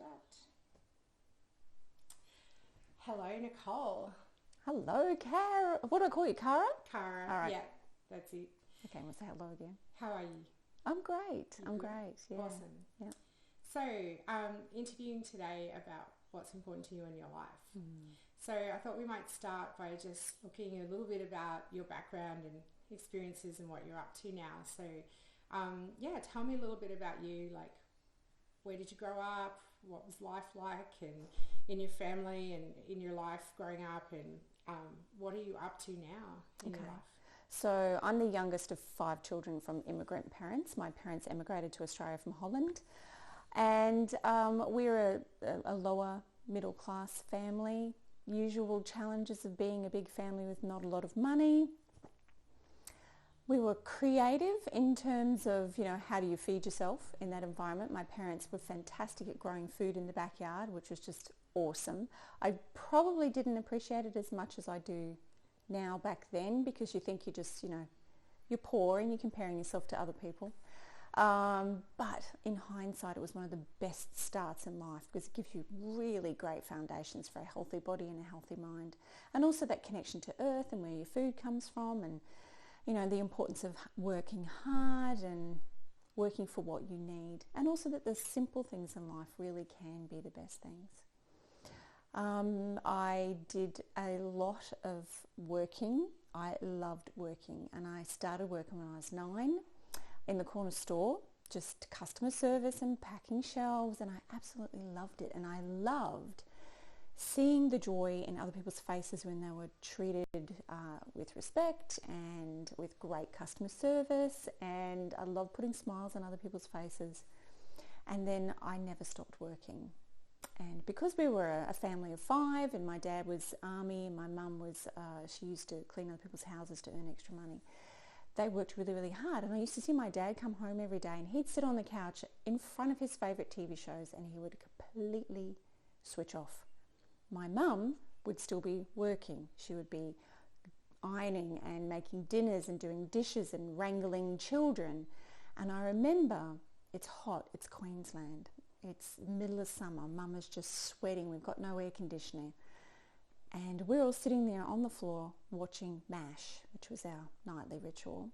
Start. Hello, Nicole. Hello, Cara. What do I call you, Cara? Cara. All right. Yeah, that's it. Okay, we'll say hello again. How are you? I'm great. I'm Good. great. Yeah. Awesome. Yeah. So, interviewing today about what's important to you in your life. So I thought we might start by just looking a little bit about your background and experiences and what you're up to now. So, tell me a little bit about you. Like, where did you grow up? What was life like, and in your family and in your life growing up, and what are you up to now in your life? So I'm the youngest of 5 children from immigrant parents. My parents emigrated to Australia from Holland, and we're a lower middle class family. Usual challenges of being a big family with not a lot of money. We were creative in terms of, how do you feed yourself in that environment. My parents were fantastic at growing food in the backyard, which was just awesome. I probably didn't appreciate it as much as I do now back then, because you think you're just, you're poor and you're comparing yourself to other people. But in hindsight, it was one of the best starts in life, because it gives you really great foundations for a healthy body and a healthy mind. And also that connection to earth and where your food comes from, and the importance of working hard and working for what you need, and also that the simple things in life really can be the best things. I did a lot of working. I loved working, and I started working when I was 9 in the corner store, just customer service and packing shelves, and I absolutely loved it. And I loved seeing the joy in other people's faces when they were treated with respect and with great customer service, and I loved putting smiles on other people's faces. And then I never stopped working. And because we were a family of 5, and my dad was army and my mum was, she used to clean other people's houses to earn extra money, they worked really, really hard. And I used to see my dad come home every day, and he'd sit on the couch in front of his favourite TV shows, and he would completely switch off. My mum would still be working. She would be ironing and making dinners and doing dishes and wrangling children. And I remember, it's hot, it's Queensland, it's the middle of summer, Mum is just sweating, we've got no air conditioning. And we're all sitting there on the floor watching MASH, which was our nightly ritual.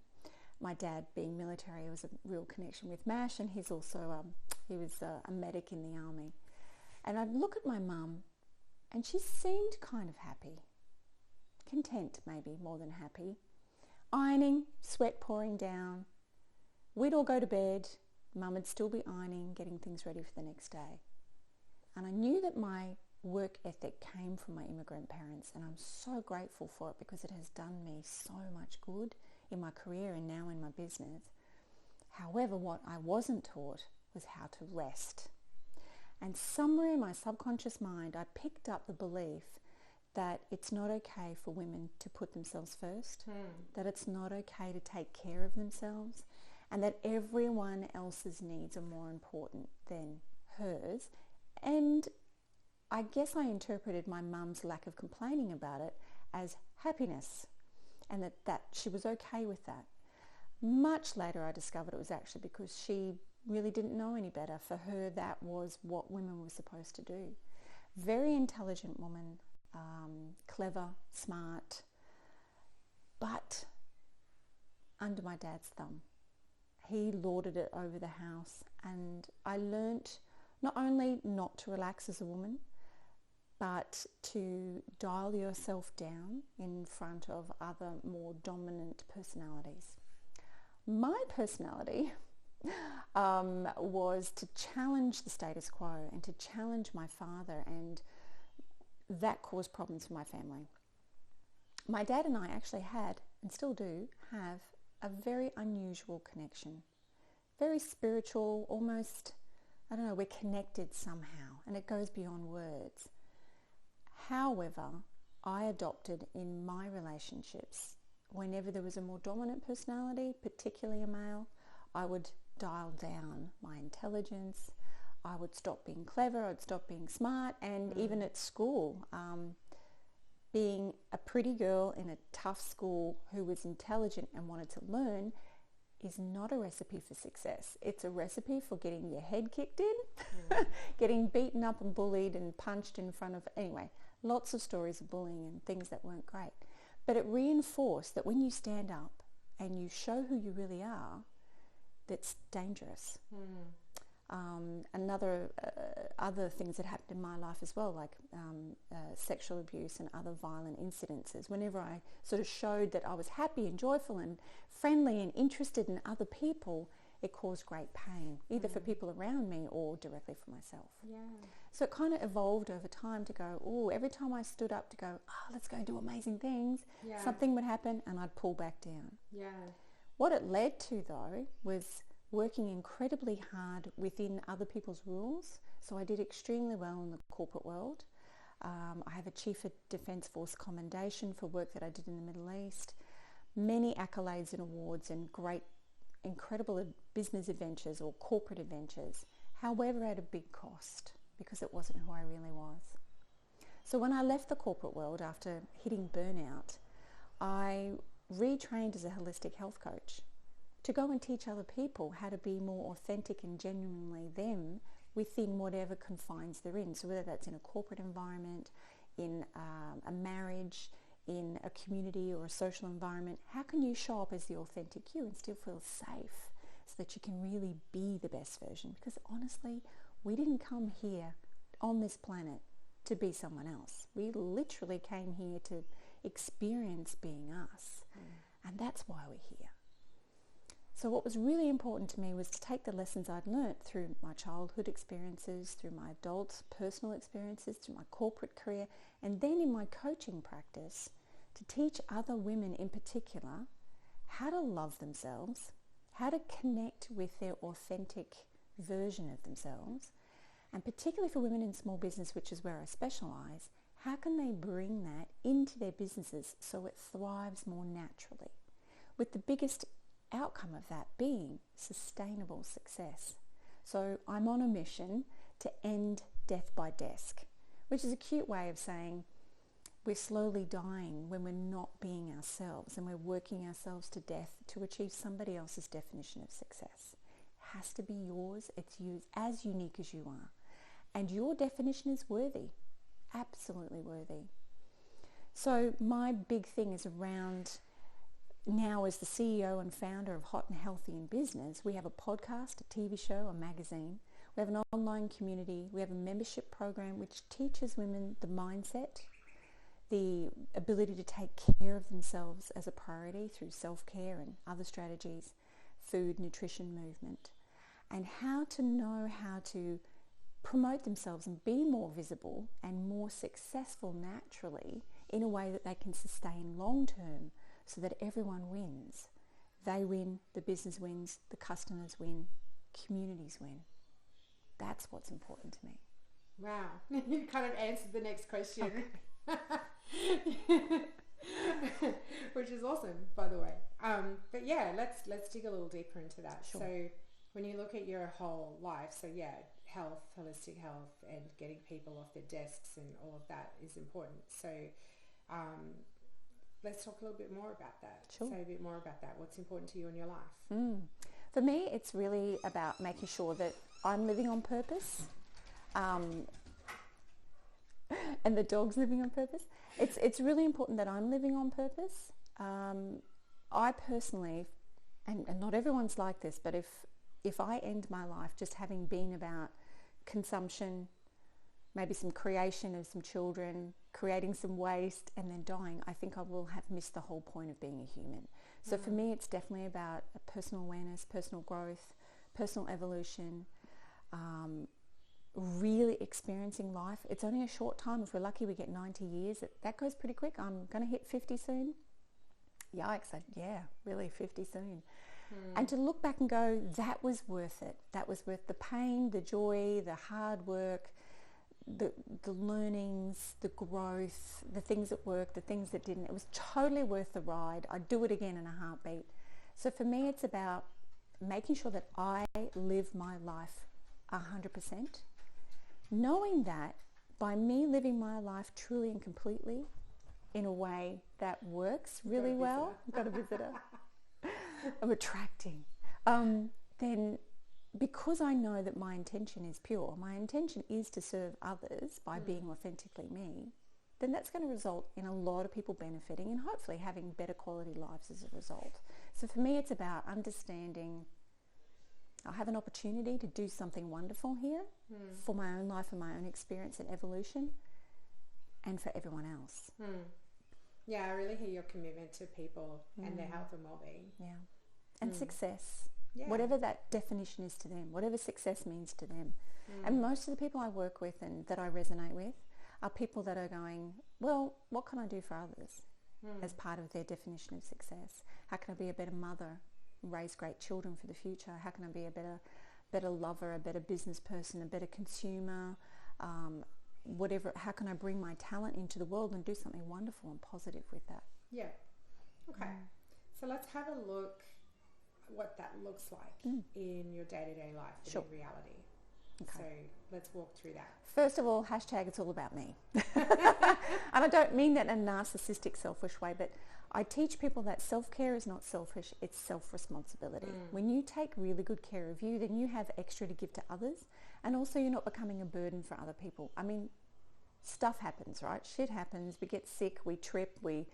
My dad, being military, was a real connection with MASH, and he's also, he was a medic in the army. And I'd look at my mum, and she seemed kind of happy, content maybe, more than happy. Ironing, sweat pouring down. We'd all go to bed. Mum would still be ironing, getting things ready for the next day. And I knew that my work ethic came from my immigrant parents, and I'm so grateful for it, because it has done me so much good in my career and now in my business. However, what I wasn't taught was how to rest. And somewhere in my subconscious mind, I picked up the belief that it's not okay for women to put themselves first, that it's not okay to take care of themselves, and that everyone else's needs are more important than hers. And I guess I interpreted my mum's lack of complaining about it as happiness, and that she was okay with that. Much later I discovered it was actually because she really didn't know any better. For her, that was what women were supposed to do. Very intelligent woman, clever, smart, but under my dad's thumb. He lorded it over the house, and I learnt not only not to relax as a woman, but to dial yourself down in front of other more dominant personalities. My personality was to challenge the status quo and to challenge my father, and that caused problems for my family. My dad and I actually had, and still do, have a very unusual connection. Very spiritual, almost, we're connected somehow, and it goes beyond words. However, I adopted in my relationships, whenever there was a more dominant personality, particularly a male, I would dial down my intelligence. I would stop being clever, I'd stop being smart, and even at school, being a pretty girl in a tough school who was intelligent and wanted to learn is not a recipe for success. It's a recipe for getting your head kicked in, getting beaten up and bullied and punched in front of, anyway, lots of stories of bullying and things that weren't great. But it reinforced that when you stand up and you show who you really are, that's dangerous. Other things that happened in my life as well, like sexual abuse and other violent incidences. Whenever I sort of showed that I was happy and joyful and friendly and interested in other people, it caused great pain, either for people around me or directly for myself. Yeah. So it kind of evolved over time to go, oh, every time I stood up to go, let's go and do amazing things, something would happen and I'd pull back down. Yeah. What it led to, though, was working incredibly hard within other people's rules. So I did extremely well in the corporate world. I have a Chief of Defence Force commendation for work that I did in the Middle East. Many accolades and awards and great, incredible business adventures or corporate adventures. However, at a big cost, because it wasn't who I really was. So when I left the corporate world after hitting burnout, I retrained as a holistic health coach to go and teach other people how to be more authentic and genuinely them within whatever confines they're in. So whether that's in a corporate environment, in a marriage, in a community or a social environment, how can you show up as the authentic you and still feel safe so that you can really be the best version? Because honestly, we didn't come here on this planet to be someone else. We literally came here to experience being us. And that's why we're here. So what was really important to me was to take the lessons I'd learnt through my childhood experiences, through my adult personal experiences, through my corporate career, and then in my coaching practice to teach other women in particular how to love themselves, how to connect with their authentic version of themselves, and particularly for women in small business, which is where I specialise, how can they bring that into their businesses so it thrives more naturally, with the biggest outcome of that being sustainable success. So I'm on a mission to end death by desk, which is a cute way of saying we're slowly dying when we're not being ourselves and we're working ourselves to death to achieve somebody else's definition of success. It has to be yours. It's you, as unique as you are. And your definition is worthy, absolutely worthy. So my big thing is around, now as the CEO and founder of Hot and Healthy in Business, we have a podcast, a TV show, a magazine. We have an online community. We have a membership program which teaches women the mindset, the ability to take care of themselves as a priority through self-care and other strategies, food, nutrition, movement, and how to know how to promote themselves and be more visible and more successful naturally in a way that they can sustain long term, so that everyone wins. They win, the business wins, the customers win, communities win. That's what's important to me. Wow, you kind of answered the next question. Which is awesome, by the way. But yeah, let's dig a little deeper into that. Sure. So when you look at your whole life, so yeah, health, holistic health, and getting people off their desks and all of that is important. So let's talk a little bit more about that. Sure. Say a bit more about that. What's important to you in your life? For me, it's really about making sure that I'm living on purpose, and the dog's living on purpose. It's really important that I'm living on purpose. I personally, and not everyone's like this, but if I end my life just having been about consumption, maybe some creation of some children, creating some waste, and then dying, I think I will have missed the whole point of being a human. So for me, it's definitely about personal awareness, personal growth, personal evolution, really experiencing life. It's only a short time. If we're lucky, we get 90 years. That goes pretty quick. I'm going to hit 50 soon. Yikes, yeah, really 50 soon. And to look back and go, that was worth it. That was worth the pain, the joy, the hard work, the learnings, the growth, the things that worked, the things that didn't. It was totally worth the ride. I'd do it again in a heartbeat. So for me, it's about making sure that I live my life 100%, knowing that by me living my life truly and completely in a way that works really well. Got a visitor. of attracting, then because I know that my intention is pure, my intention is to serve others by being authentically me, then that's going to result in a lot of people benefiting and hopefully having better quality lives as a result. So for me, it's about understanding I have an opportunity to do something wonderful here for my own life and my own experience and evolution and for everyone else. Yeah, I really hear your commitment to people and their health and well-being. Yeah. And success. Yeah. Whatever that definition is to them, whatever success means to them. And most of the people I work with and that I resonate with are people that are going, well, what can I do for others as part of their definition of success? How can I be a better mother, raise great children for the future? How can I be a better lover, a better business person, a better consumer, whatever? How can I bring my talent into the world and do something wonderful and positive with that? Yeah. Okay. So let's have a look what that looks like in your day-to-day life, in reality. Okay. So let's walk through that. First of all, hashtag it's all about me. And I don't mean that in a narcissistic, selfish way, but I teach people that self-care is not selfish, it's self-responsibility. When you take really good care of you, then you have extra to give to others, and also you're not becoming a burden for other people. I mean, stuff happens, right? Shit happens. We get sick, we trip, we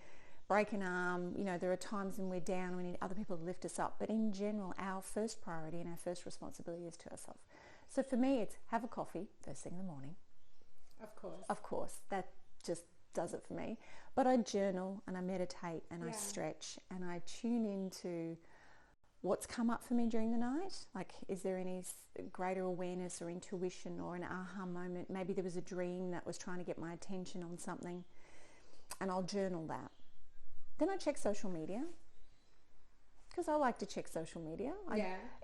break an arm. You know, there are times when we're down, we need other people to lift us up. But in general, our first priority and our first responsibility is to ourselves. So for me, it's have a coffee first thing in the morning. Of course. Of course. That just does it for me. But I journal and I meditate and I stretch and I tune into what's come up for me during the night. Like, is there any greater awareness or intuition or an aha moment? Maybe there was a dream that was trying to get my attention on something, and I'll journal that. Then I check social media, because I like to check social media.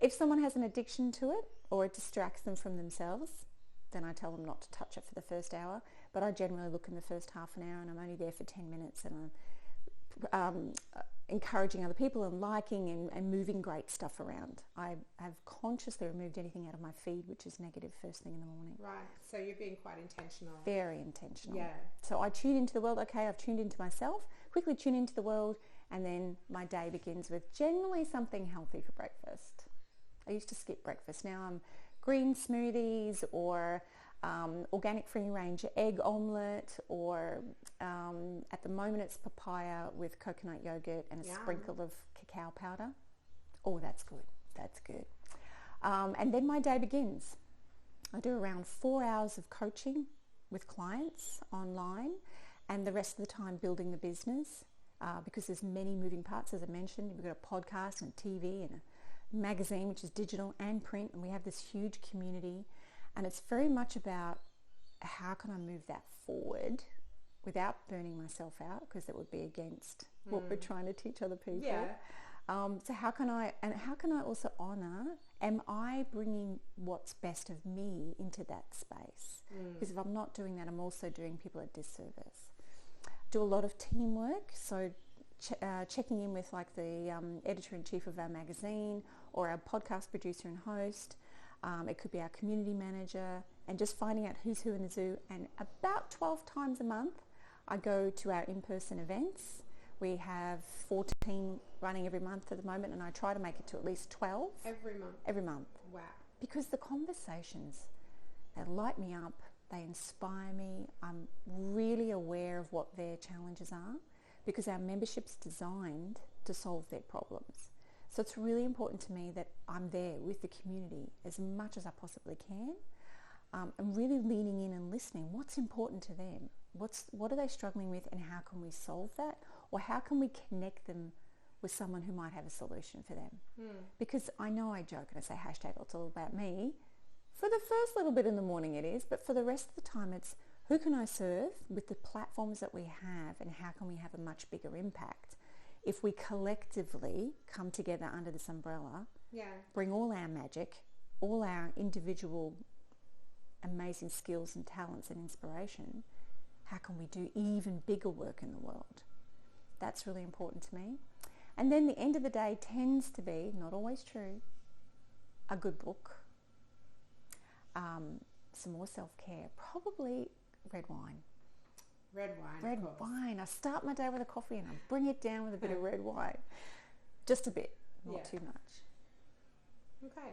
If someone has an addiction to it or it distracts them from themselves, then I tell them not to touch it for the first hour. But I generally look in the first half an hour and I'm only there for 10 minutes and I'm encouraging other people and liking and moving great stuff around. I have consciously removed anything out of my feed which is negative first thing in the morning. Right. So you're being quite intentional. Very intentional. Yeah. So I tune into the world. Okay, I've tuned into myself. Quickly tune into the world, and then my day begins with generally something healthy for breakfast. I used to skip breakfast. Now I'm green smoothies or organic free-range egg omelette, or at the moment it's papaya with coconut yogurt and a sprinkle of cacao powder. Oh, that's good. That's good. And then my day begins. I do around 4 hours of coaching with clients online, and the rest of the time building the business, because there's many moving parts, as I mentioned. We've got a podcast and TV and a magazine, which is digital and print, and we have this huge community. And it's very much about how can I move that forward without burning myself out, because that would be against what we're trying to teach other people. Yeah. So how can I also honour, am I bringing what's best of me into that space? Because if I'm not doing that, I'm also doing people a disservice. Do a lot of teamwork, so checking in with like the editor-in-chief of our magazine or our podcast producer and host. It could be our community manager, and just finding out who's who in the zoo. And about 12 times a month, I go to our in-person events. We have 14 running every month at the moment, and I try to make it to at least 12. Every month? Every month. Wow. Because the conversations, they light me up, they inspire me. I'm really aware of what their challenges are, because our membership's designed to solve their problems. So it's really important to me that I'm there with the community as much as I possibly can. I'm really leaning in and listening. What's important to them? What are they struggling with, and how can we solve that? Or how can we connect them with someone who might have a solution for them? Because I know I joke and I say hashtag it's all about me. For the first little bit in the morning it is, but for the rest of the time it's who can I serve with the platforms that we have, and how can we have a much bigger impact if we collectively come together under this umbrella, bring all our magic, all our individual amazing skills and talents and inspiration. How can we do even bigger work in the world? That's really important to me. And then the end of the day tends to be, not always true, a good book, some more self-care, probably red wine. Red wine. Red wine. I start my day with a coffee and I bring it down with a bit of red wine. Just a bit. not too much. Okay.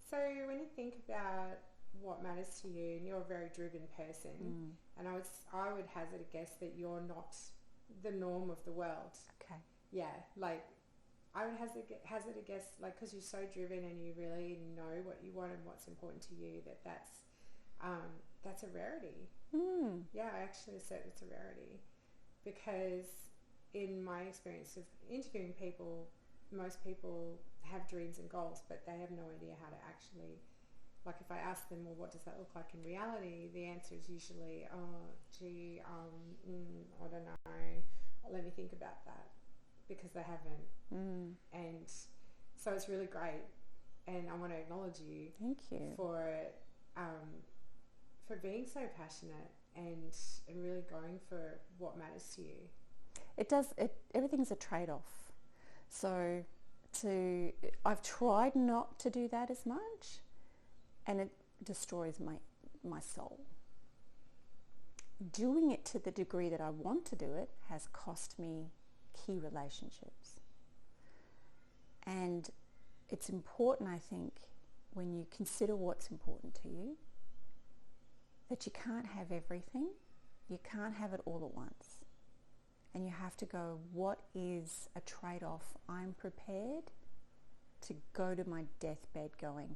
So when you think about what matters to you, and you're a very driven person, and I would hazard a guess that you're not the norm of the world. Okay. Yeah, like I would hazard a guess, like, because you're so driven and you really know what you want and what's important to you, that's a rarity. Yeah, I actually assert it's a rarity, because in my experience of interviewing people, most people have dreams and goals, but they have no idea how to actually, like, if I ask them, well, what does that look like in reality? The answer is usually, I don't know, let me think about that, because they haven't. And so it's really great, and I want to acknowledge you. Thank you. For being so passionate and really going for what matters to you. Everything's a trade-off. So I've tried not to do that as much, and it destroys my soul. Doing it to the degree that I want to do it has cost me key relationships. And it's important, I think, when you consider what's important to you, that you can't have everything. You can't have it all at once. And you have to go, what is a trade-off I'm prepared to go to my deathbed going,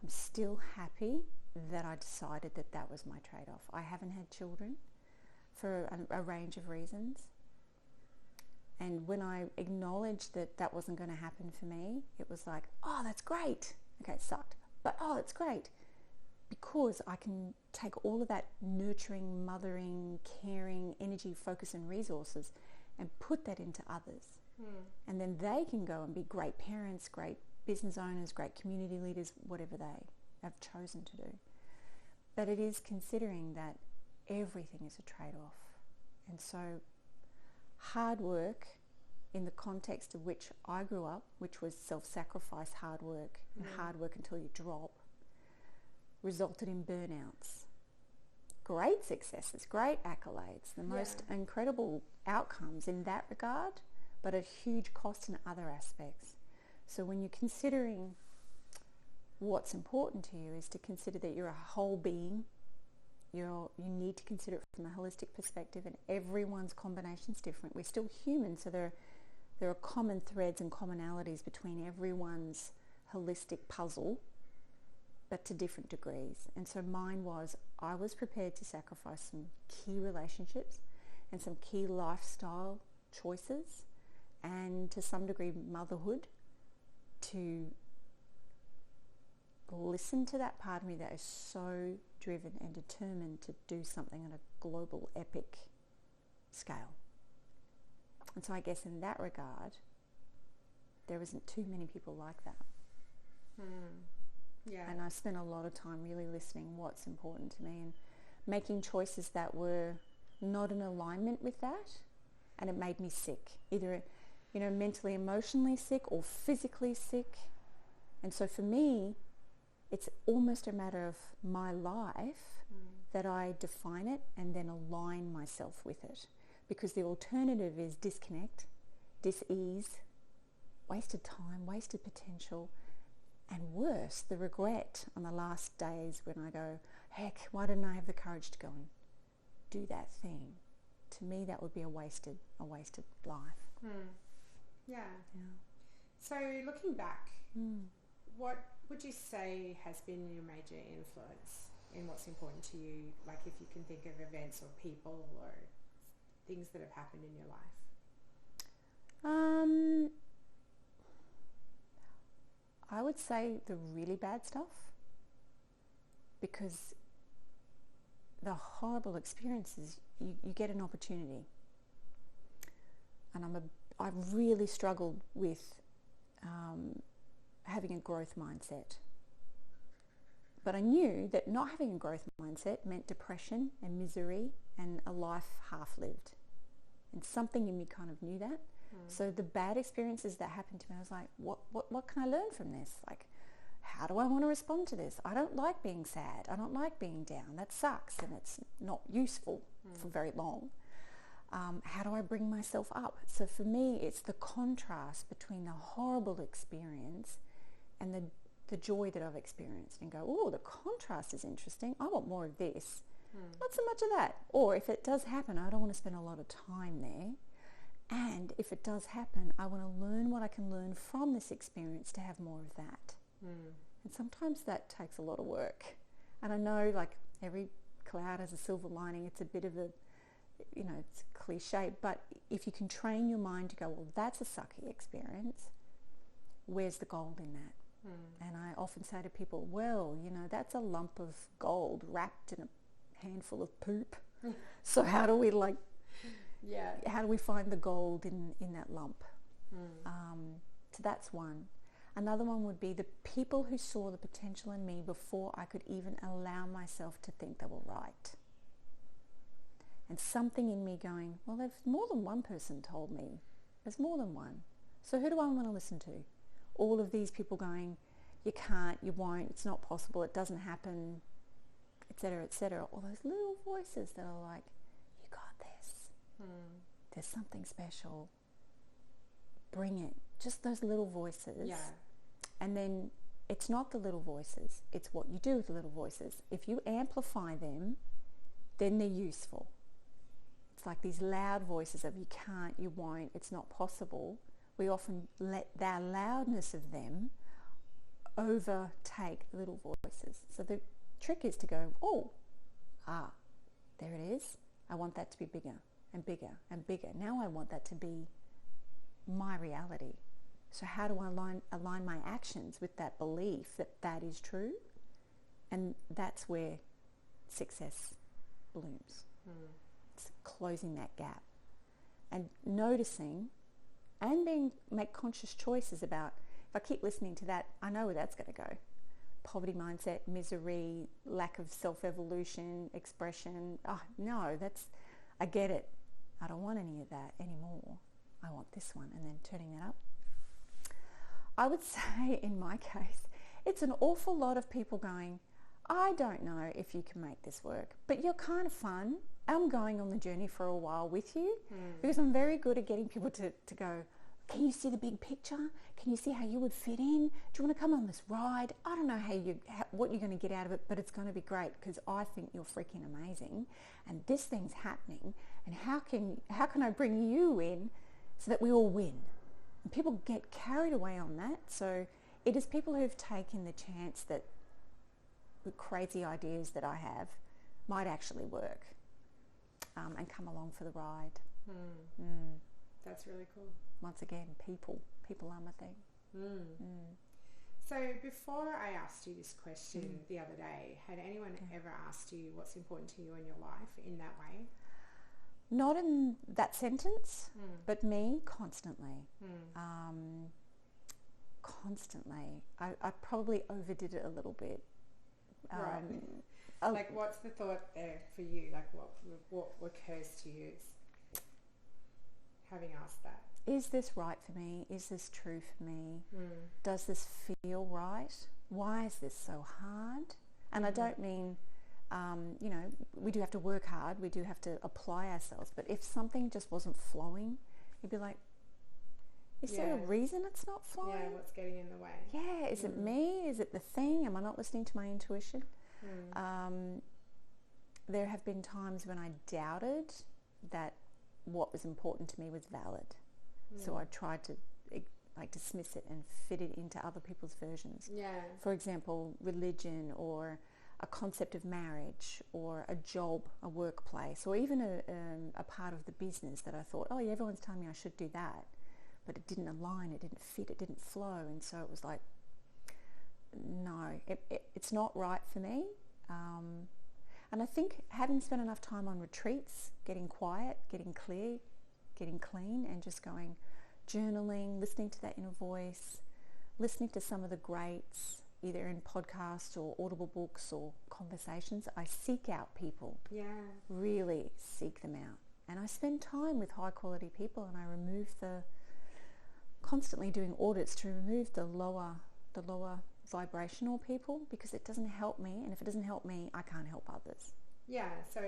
I'm still happy that I decided that was my trade-off. I haven't had children for a range of reasons. And when I acknowledged that wasn't going to happen for me, it was like, oh, that's great. Okay, it sucked. But, oh, it's great. Because I can take all of that nurturing, mothering, caring, energy, focus and resources and put that into others. And then they can go and be great parents, great business owners, great community leaders, whatever they have chosen to do. But it is considering that everything is a trade-off. And so hard work, in the context of which I grew up, which was self-sacrifice hard work, and hard work until you drop, resulted in burnouts. Great successes, great accolades, the most incredible outcomes in that regard, but at huge cost in other aspects. So when you're considering what's important to you, is to consider that you're a whole being. You need to consider it from a holistic perspective, and everyone's combination is different. We're still human, so there are common threads and commonalities between everyone's holistic puzzle, but to different degrees. And so mine was, I was prepared to sacrifice some key relationships and some key lifestyle choices, and to some degree motherhood, to listen to that part of me that is so driven and determined to do something on a global epic scale. And so I guess in that regard, there isn't too many people like that. Yeah. And I spent a lot of time really listening what's important to me and making choices that were not in alignment with that, and it made me sick, either mentally, emotionally sick, or physically sick. And so for me, it's almost a matter of my life that I define it and then align myself with it, because the alternative is disconnect, dis-ease, wasted time, wasted potential, and worse, the regret on the last days when I go, heck, why didn't I have the courage to go and do that thing? To me, that would be a wasted life. Yeah. So looking back, what would you say has been your major influence in what's important to you? Like, if you can think of events or people or things that have happened in your life. I would say the really bad stuff, because the horrible experiences, you get an opportunity. And I've really struggled with having a growth mindset. But I knew that not having a growth mindset meant depression and misery and a life half-lived. And something in me kind of knew that. So the bad experiences that happened to me, I was like, what can I learn from this? Like, how do I want to respond to this? I don't like being sad. I don't like being down. That sucks, and it's not useful for very long. How do I bring myself up? So for me, it's the contrast between the horrible experience and the joy that I've experienced, and go, oh, the contrast is interesting. I want more of this. Not so much of that. Or if it does happen, I don't want to spend a lot of time there. And if it does happen, I want to learn what I can learn from this experience to have more of that. And sometimes that takes a lot of work. And I know, like, every cloud has a silver lining. It's a bit of a, it's cliche. But if you can train your mind to go, well, that's a sucky experience. Where's the gold in that? And I often say to people, well, that's a lump of gold wrapped in a handful of poop. So how do we how do we find the gold in that lump? So that's one. Another one would be the people who saw the potential in me before I could even allow myself to think they were right. And something in me going, well, there's more than one person told me. There's more than one. So who do I want to listen to? All of these people going, you can't, you won't, it's not possible, it doesn't happen, etc., etc. All those little voices that are like, you got this. There's something special. Bring it. Just those little voices. Yeah. And then it's not the little voices, it's what you do with the little voices. If you amplify them, then they're useful. It's like these loud voices of you can't, you won't, it's not possible. We often let the loudness of them overtake the little voices. So the trick is to go, there it is. I want that to be bigger and bigger and bigger. Now I want that to be my reality. So how do I align my actions with that belief that that is true? And that's where success blooms. It's closing that gap and noticing and make conscious choices about, if I keep listening to that, I know where that's going to go. Poverty mindset, misery, lack of self-evolution, expression. Oh, no, I get it. I don't want any of that anymore. I want this one. And then turning that up. I would say in my case, it's an awful lot of people going, I don't know if you can make this work, but you're kind of fun. I'm going on the journey for a while with you because I'm very good at getting people to go, can you see the big picture? Can you see how you would fit in? Do you want to come on this ride? I don't know what you're going to get out of it, but it's going to be great because I think you're freaking amazing and this thing's happening, and how can I bring you in so that we all win? And people get carried away on that. So it is people who've taken the chance that the crazy ideas that I have might actually work, and come along for the ride. That's really cool. Once again, people are my thing. So before I asked you this question the other day, had anyone ever asked you what's important to you in your life in that way? Not in that sentence, but me constantly. Constantly. I probably overdid it a little bit. Right. Like, what's the thought there for you? Like, what occurs to you having asked that? Is this right for me? Is this true for me? Does this feel right? Why is this so hard? And I don't mean, we do have to work hard. We do have to apply ourselves. But if something just wasn't flowing, you'd be like, is there a reason it's not flowing? Yeah, what's getting in the way? Yeah, is it me? Is it the thing? Am I not listening to my intuition? There have been times when I doubted that what was important to me was valid. So I tried to dismiss it and fit it into other people's versions. Yeah. For example, religion or a concept of marriage or a job, a workplace, or even a part of the business that I thought, everyone's telling me I should do that. But it didn't align, it didn't fit, it didn't flow. And so it was like, no, it's not right for me. And I think having spent enough time on retreats, getting quiet, getting clear, getting clean, and just going, journaling, listening to that inner voice, listening to some of the greats, either in podcasts or audible books or conversations, I seek out people. Yeah. Really seek them out. And I spend time with high quality people, and I remove constantly doing audits to remove the lower vibrational people, because it doesn't help me, and if it doesn't help me, I can't help others. Yeah, so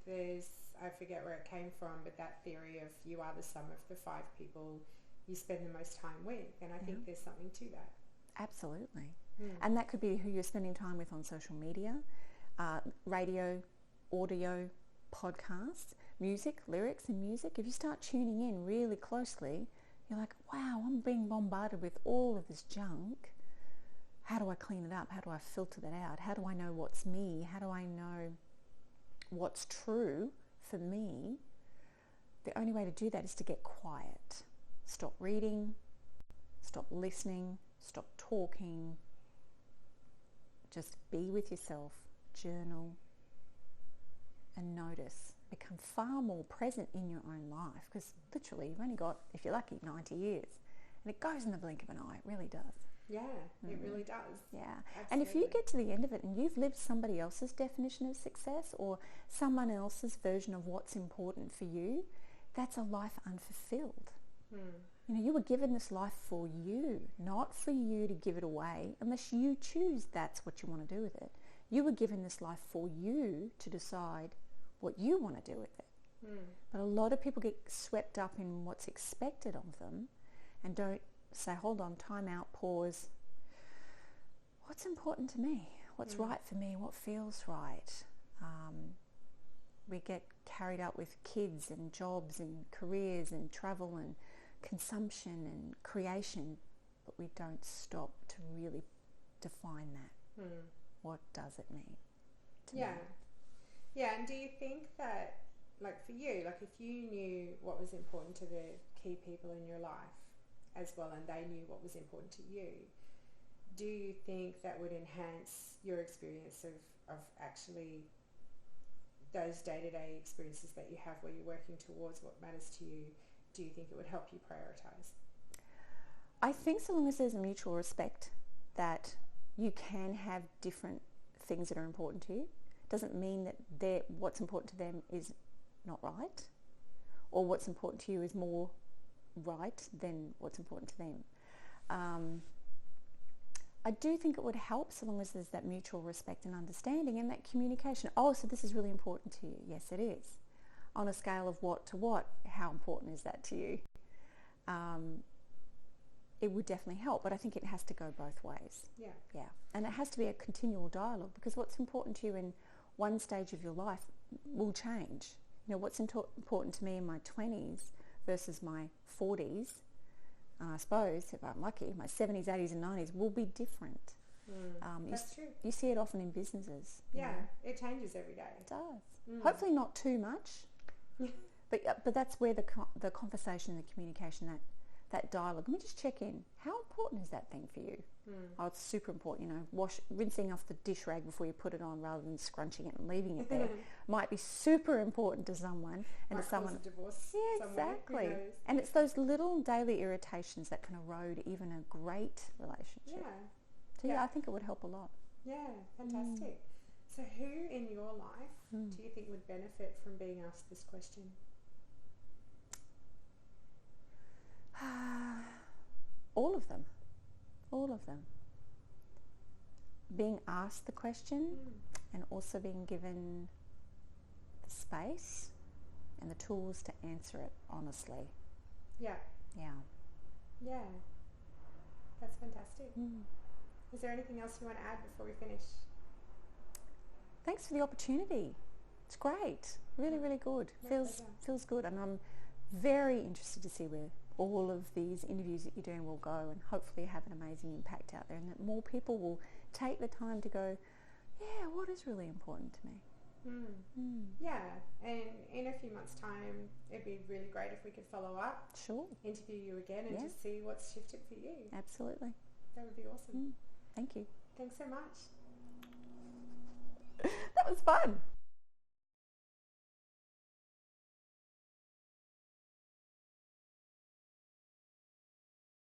there's I forget where it came from, but that theory of you are the sum of the 5 people you spend the most time with. And I think there's something to that. Absolutely. And that could be who you're spending time with on social media, radio, audio, podcasts, music, lyrics and music. If you start tuning in really closely, you're like, wow, I'm being bombarded with all of this junk. How do I clean it up? How do I filter that out? How do I know what's me? How do I know what's true for me? The only way to do that is to get quiet. Stop reading, stop listening, stop talking. Just be with yourself, journal, and notice. Become far more present in your own life, because literally you've only got, if you're lucky, 90 years. And it goes in the blink of an eye. It really does. Yeah, it really does. Yeah. Absolutely. And if you get to the end of it and you've lived somebody else's definition of success or someone else's version of what's important for you, that's a life unfulfilled. You know, you were given this life for you, not for you to give it away, unless you choose that's what you want to do with it. You were given this life for you to decide what you want to do with it. But a lot of people get swept up in what's expected of them and don't say, hold on, time out, pause. What's important to me? What's right for me? What feels right? We get carried up with kids and jobs and careers and travel and consumption and creation, but we don't stop to really define that. What does it mean to me? Yeah, and do you think that, like for you, like if you knew what was important to the key people in your life as well and they knew what was important to you, do you think that would enhance your experience of actually those day-to-day experiences that you have where you're working towards what matters to you? Do you think it would help you prioritize? I think so long as there's a mutual respect that you can have different things that are important to you. Doesn't mean that what's important to them is not right, or what's important to you is more right than what's important to them. I do think it would help so long as there's that mutual respect and understanding and that communication. Oh, so this is really important to you. Yes, it is. On a scale of what to what, how important is that to you? It would definitely help, but I think it has to go both ways. Yeah. And it has to be a continual dialogue, because what's important to you in one stage of your life will change. You know, what's important to me in my 20s versus my 40s, and I suppose, if I'm lucky, my 70s, 80s and 90s will be different. That's true. You see it often in businesses. Yeah, it changes every day. It does. Hopefully not too much, but that's where the conversation, the communication, that dialogue. Let me just check in. How important is that thing for you? Oh, it's super important. You know, rinsing off the dish rag before you put it on rather than scrunching it and leaving it there might be super important to someone, and to someone. Cause a divorce. Yeah, exactly. And it's those little daily irritations that can erode even a great relationship. So yeah, I think it would help a lot. Yeah, fantastic. So who in your life do you think would benefit from being asked this question? All of them. All of them. Being asked the question and also being given the space and the tools to answer it honestly. Yeah. That's fantastic. Is there anything else you want to add before we finish? Thanks for the opportunity. It's great. Really, really good. Feels good. And I'm very interested to see where all of these interviews that you're doing will go, and hopefully have an amazing impact out there, and that more people will take the time to go, yeah, what is really important to me? Yeah, and in a few months' time, it'd be really great if we could follow up, interview you again, and just see what's shifted for you. Absolutely. That would be awesome. Thank you. Thanks so much. That was fun.